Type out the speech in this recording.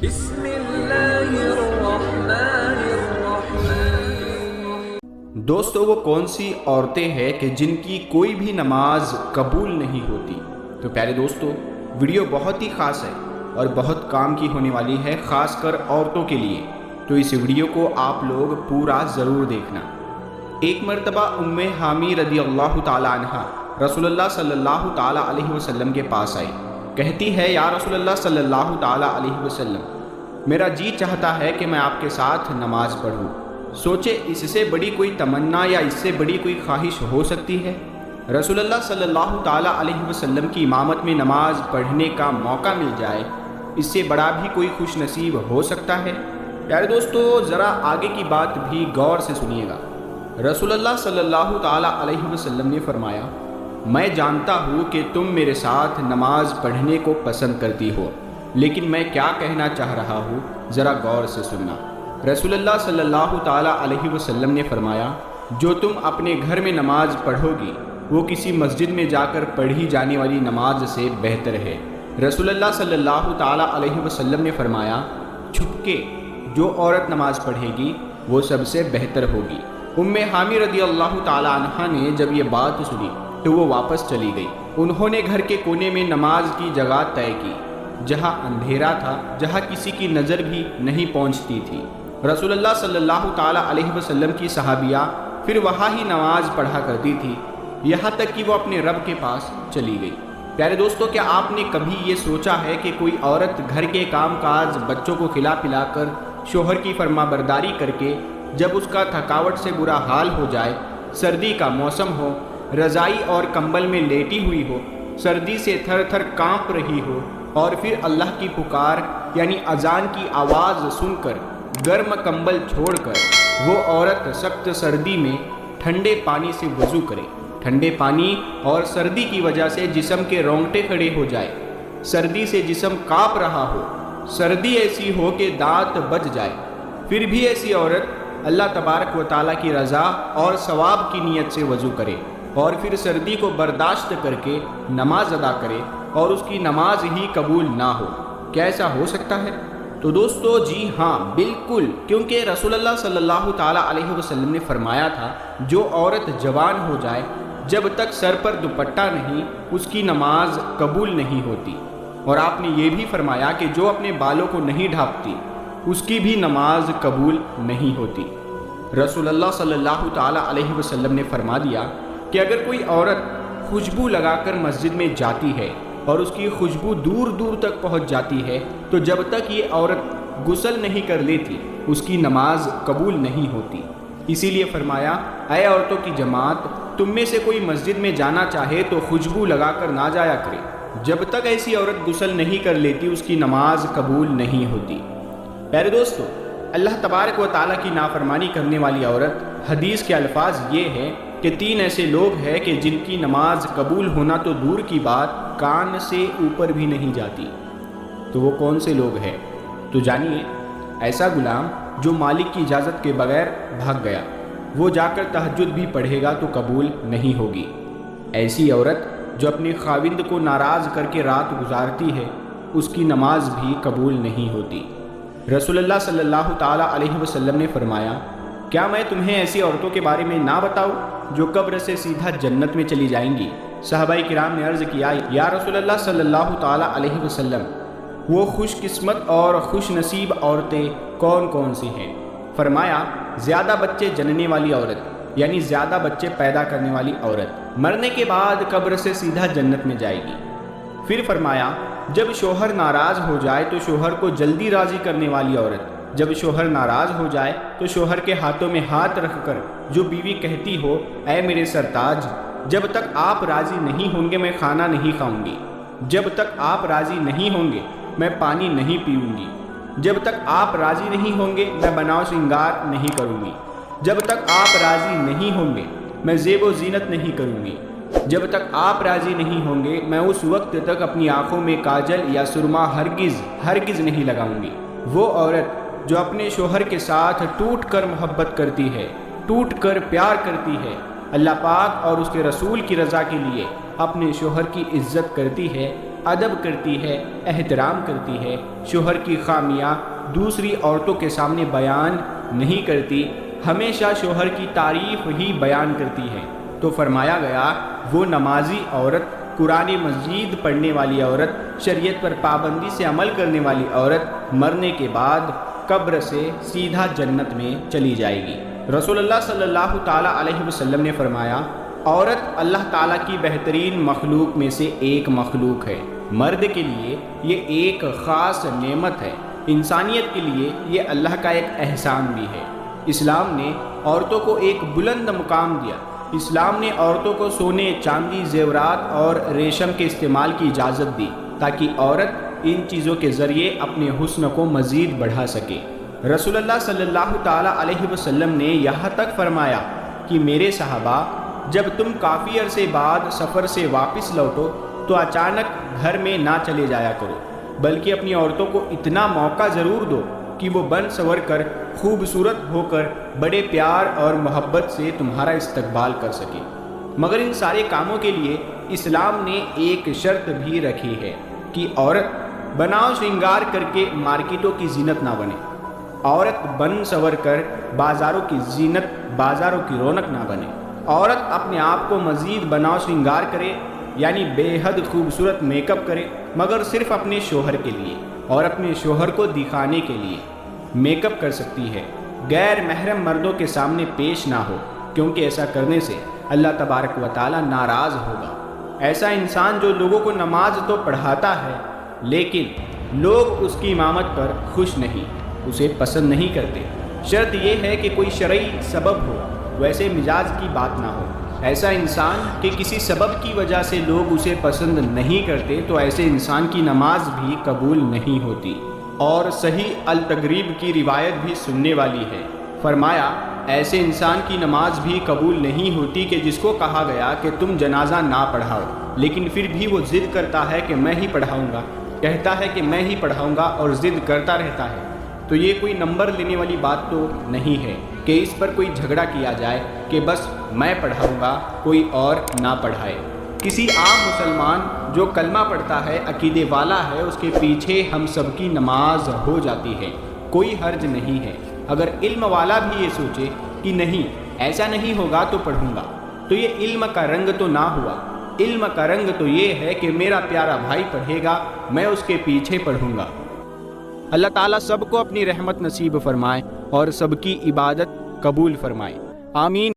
بسم اللہ الرحمن الرحیم۔ دوستو، وہ کون سی عورتیں ہیں کہ جن کی کوئی بھی نماز قبول نہیں ہوتی؟ تو پیارے دوستو، ویڈیو بہت ہی خاص ہے اور بہت کام کی ہونے والی ہے، خاص کر عورتوں کے لیے۔ تو اس ویڈیو کو آپ لوگ پورا ضرور دیکھنا۔ ایک مرتبہ ام حامی رضی اللہ تعالی عنہ رسول اللہ صلی اللہ تعالی علیہ وسلم کے پاس آئی۔ کہتی ہے، یا رسول اللہ صلی اللہ تعالی علیہ وسلم، میرا جی چاہتا ہے کہ میں آپ کے ساتھ نماز پڑھوں۔ سوچے اس سے بڑی کوئی تمنا یا اس سے بڑی کوئی خواہش ہو سکتی ہے؟ رسول اللہ صلی اللہ تعالی علیہ وسلم کی امامت میں نماز پڑھنے کا موقع مل جائے، اس سے بڑا بھی کوئی خوش نصیب ہو سکتا ہے؟ پیارے دوستو، ذرا آگے کی بات بھی غور سے سنیے گا۔ رسول اللہ صلی اللہ تعالی علیہ وسلم نے فرمایا، میں جانتا ہوں کہ تم میرے ساتھ نماز پڑھنے کو پسند کرتی ہو، لیکن میں کیا کہنا چاہ رہا ہوں ذرا غور سے سننا۔ رسول اللہ صلی اللہ تعالی علیہ وسلم نے فرمایا، جو تم اپنے گھر میں نماز پڑھو گی وہ کسی مسجد میں جا کر پڑھی جانے والی نماز سے بہتر ہے۔ رسول اللہ صلی اللہ تعالی علیہ وسلم نے فرمایا، چھپ کے جو عورت نماز پڑھے گی وہ سب سے بہتر ہوگی۔ ام حامی رضی اللہ تعالی عنہ نے جب یہ بات سنی تو وہ واپس چلی گئی۔ انہوں نے گھر کے کونے میں نماز کی جگہ طے کی، جہاں اندھیرا تھا، جہاں کسی کی نظر بھی نہیں پہنچتی تھی۔ رسول اللہ صلی اللہ تعالی علیہ وسلم کی صحابیہ پھر وہاں ہی نماز پڑھا کرتی تھی، یہاں تک کہ وہ اپنے رب کے پاس چلی گئی۔ پیارے دوستو، کیا آپ نے کبھی یہ سوچا ہے کہ کوئی عورت گھر کے کام کاج، بچوں کو کھلا پلا کر، شوہر کی فرما برداری کر کے، جب اس کا تھکاوٹ سے برا حال ہو جائے، سردی کا موسم ہو، رضائی اور کمبل میں لیٹی ہوئی ہو، سردی سے تھر تھر کانپ رہی ہو، اور پھر اللہ کی پکار یعنی اذان کی آواز سن کر گرم کمبل چھوڑ کر وہ عورت سخت سردی میں ٹھنڈے پانی سے وضو کرے، ٹھنڈے پانی اور سردی کی وجہ سے جسم کے رونگٹے کھڑے ہو جائے، سردی سے جسم کانپ رہا ہو، سردی ایسی ہو کہ دانت بج جائے، پھر بھی ایسی عورت اللہ تبارک و تعالیٰ کی رضا اور ثواب کی نیت سے وضو کرے اور پھر سردی کو برداشت کر کے نماز ادا کرے اور اس کی نماز ہی قبول نہ ہو، کیا ایسا ہو سکتا ہے؟ تو دوستو، جی ہاں، بالکل، کیونکہ رسول اللہ صلی اللہ تعالیٰ علیہ وسلم نے فرمایا تھا، جو عورت جوان ہو جائے جب تک سر پر دوپٹہ نہیں، اس کی نماز قبول نہیں ہوتی۔ اور آپ نے یہ بھی فرمایا کہ جو اپنے بالوں کو نہیں ڈھانپتی اس کی بھی نماز قبول نہیں ہوتی۔ رسول اللہ صلی اللہ تعالیٰ علیہ وسلم نے فرما دیا کہ اگر کوئی عورت خوشبو لگا کر مسجد میں جاتی ہے اور اس کی خوشبو دور دور تک پہنچ جاتی ہے تو جب تک یہ عورت غسل نہیں کر لیتی اس کی نماز قبول نہیں ہوتی۔ اسی لیے فرمایا، اے عورتوں کی جماعت، تم میں سے کوئی مسجد میں جانا چاہے تو خوشبو لگا کر نہ جایا کرے، جب تک ایسی عورت غسل نہیں کر لیتی اس کی نماز قبول نہیں ہوتی۔ پیارے دوستو، اللہ تبارک و تعالیٰ کی نافرمانی کرنے والی عورت، حدیث کے الفاظ یہ ہے کہ 3 ایسے لوگ ہیں کہ جن کی نماز قبول ہونا تو دور کی بات، کان سے اوپر بھی نہیں جاتی۔ تو وہ کون سے لوگ ہیں؟ تو جانیے، ایسا غلام جو مالک کی اجازت کے بغیر بھاگ گیا، وہ جا کر تہجد بھی پڑھے گا تو قبول نہیں ہوگی۔ ایسی عورت جو اپنے خاوند کو ناراض کر کے رات گزارتی ہے، اس کی نماز بھی قبول نہیں ہوتی۔ رسول اللہ صلی اللہ تعالیٰ علیہ وسلم نے فرمایا، کیا میں تمہیں ایسی عورتوں کے بارے میں نہ بتاؤں جو قبر سے سیدھا جنت میں چلی جائیں گی؟ صحابہ کرام نے عرض کیا، یا رسول اللہ صلی اللہ تعالیٰ علیہ وسلم، وہ خوش قسمت اور خوش نصیب عورتیں کون کون سی ہیں؟ فرمایا، زیادہ بچے جننے والی عورت، یعنی زیادہ بچے پیدا کرنے والی عورت، مرنے کے بعد قبر سے سیدھا جنت میں جائے گی۔ پھر فرمایا، جب شوہر ناراض ہو جائے تو شوہر کو جلدی راضی کرنے والی عورت، جب شوہر ناراض ہو جائے تو شوہر کے ہاتھوں میں ہاتھ رکھ کر جو بیوی کہتی ہو، اے میرے سرتاج، جب تک آپ راضی نہیں ہوں گے میں کھانا نہیں کھاؤں گی، جب تک آپ راضی نہیں ہوں گے میں پانی نہیں پیوں گی، جب تک آپ راضی نہیں ہوں گے میں بناؤ سنگار نہیں کروں گی، جب تک آپ راضی نہیں ہوں گے میں زیب و زینت نہیں کروں گی، جب تک آپ راضی نہیں ہوں گے میں اس وقت تک اپنی آنکھوں میں کاجل یا سرما ہرگز نہیں لگاؤں گی۔ وہ عورت جو اپنے شوہر کے ساتھ ٹوٹ کر محبت کرتی ہے، ٹوٹ کر پیار کرتی ہے، اللہ پاک اور اس کے رسول کی رضا کے لیے اپنے شوہر کی عزت کرتی ہے، ادب کرتی ہے، احترام کرتی ہے، شوہر کی خامیاں دوسری عورتوں کے سامنے بیان نہیں کرتی، ہمیشہ شوہر کی تعریف ہی بیان کرتی ہے، تو فرمایا گیا وہ نمازی عورت، قرآن مجید پڑھنے والی عورت، شریعت پر پابندی سے عمل کرنے والی عورت مرنے کے بعد قبر سے سیدھا جنت میں چلی جائے گی۔ رسول اللہ صلی اللہ تعالیٰ علیہ وسلم نے فرمایا عورت اللہ تعالیٰ کی بہترین مخلوق میں سے ایک مخلوق ہے، مرد کے لیے یہ ایک خاص نعمت ہے، انسانیت کے لیے یہ اللہ کا ایک احسان بھی ہے۔ اسلام نے عورتوں کو ایک بلند مقام دیا، اسلام نے عورتوں کو سونے، چاندی، زیورات اور ریشم کے استعمال کی اجازت دی تاکہ عورت ان چیزوں کے ذریعے اپنے حسن کو مزید بڑھا سکے۔ رسول اللہ صلی اللہ تعالیٰ علیہ وسلم نے یہاں تک فرمایا کہ میرے صحابہ جب تم کافی عرصے بعد سفر سے واپس لوٹو تو اچانک گھر میں نہ چلے جایا کرو، بلکہ اپنی عورتوں کو اتنا موقع ضرور دو کہ وہ بن سنور کر خوبصورت ہو کر بڑے پیار اور محبت سے تمہارا استقبال کر سکے۔ مگر ان سارے کاموں کے لیے اسلام نے ایک شرط بھی رکھی ہے کہ عورت بناؤ شرنگار کر کے مارکیٹوں کی زینت نہ بنے، عورت بن سنور کر بازاروں کی زینت، بازاروں کی رونق نہ بنے، عورت اپنے آپ کو مزید بناؤ شرنگار کرے یعنی بے حد خوبصورت میک اپ کرے، مگر صرف اپنے شوہر کے لیے اور اپنے شوہر کو دکھانے کے لیے میک اپ کر سکتی ہے، غیر محرم مردوں کے سامنے پیش نہ ہو، کیونکہ ایسا کرنے سے اللہ تبارک و تعالی ناراض ہوگا۔ ایسا انسان جو لوگوں کو نماز تو پڑھاتا ہے لیکن لوگ اس کی امامت پر خوش نہیں، اسے پسند نہیں کرتے، شرط یہ ہے کہ کوئی شرعی سبب ہو، ویسے مزاج کی بات نہ ہو۔ ایسا انسان کہ کسی سبب کی وجہ سے لوگ اسے پسند نہیں کرتے تو ایسے انسان کی نماز بھی قبول نہیں ہوتی۔ اور صحیح التغریب کی روایت بھی سننے والی ہے، فرمایا ایسے انسان کی نماز بھی قبول نہیں ہوتی کہ جس کو کہا گیا کہ تم جنازہ نہ پڑھاؤ لیکن پھر بھی وہ ضد کرتا ہے کہ میں ہی پڑھاؤں گا، کہتا ہے کہ میں ہی پڑھاؤں گا اور ضد کرتا رہتا ہے، تو یہ کوئی نمبر لینے والی بات تو نہیں ہے کہ اس پر کوئی جھگڑا کیا جائے کہ بس میں پڑھاؤں گا کوئی اور نہ پڑھائے۔ کسی عام مسلمان جو کلمہ پڑھتا ہے، عقیدے والا ہے، اس کے پیچھے ہم سب کی نماز ہو جاتی ہے، کوئی حرج نہیں ہے۔ اگر علم والا بھی یہ سوچے کہ نہیں ایسا نہیں ہوگا تو پڑھوں گا، تو یہ علم کا رنگ تو نہ ہوا، علم کا رنگ تو یہ ہے کہ میرا پیارا بھائی پڑھے گا، میں اس کے پیچھے پڑھوں گا۔ اللہ تعالیٰ سب کو اپنی رحمت نصیب فرمائے اور سب کی عبادت قبول فرمائے، آمین۔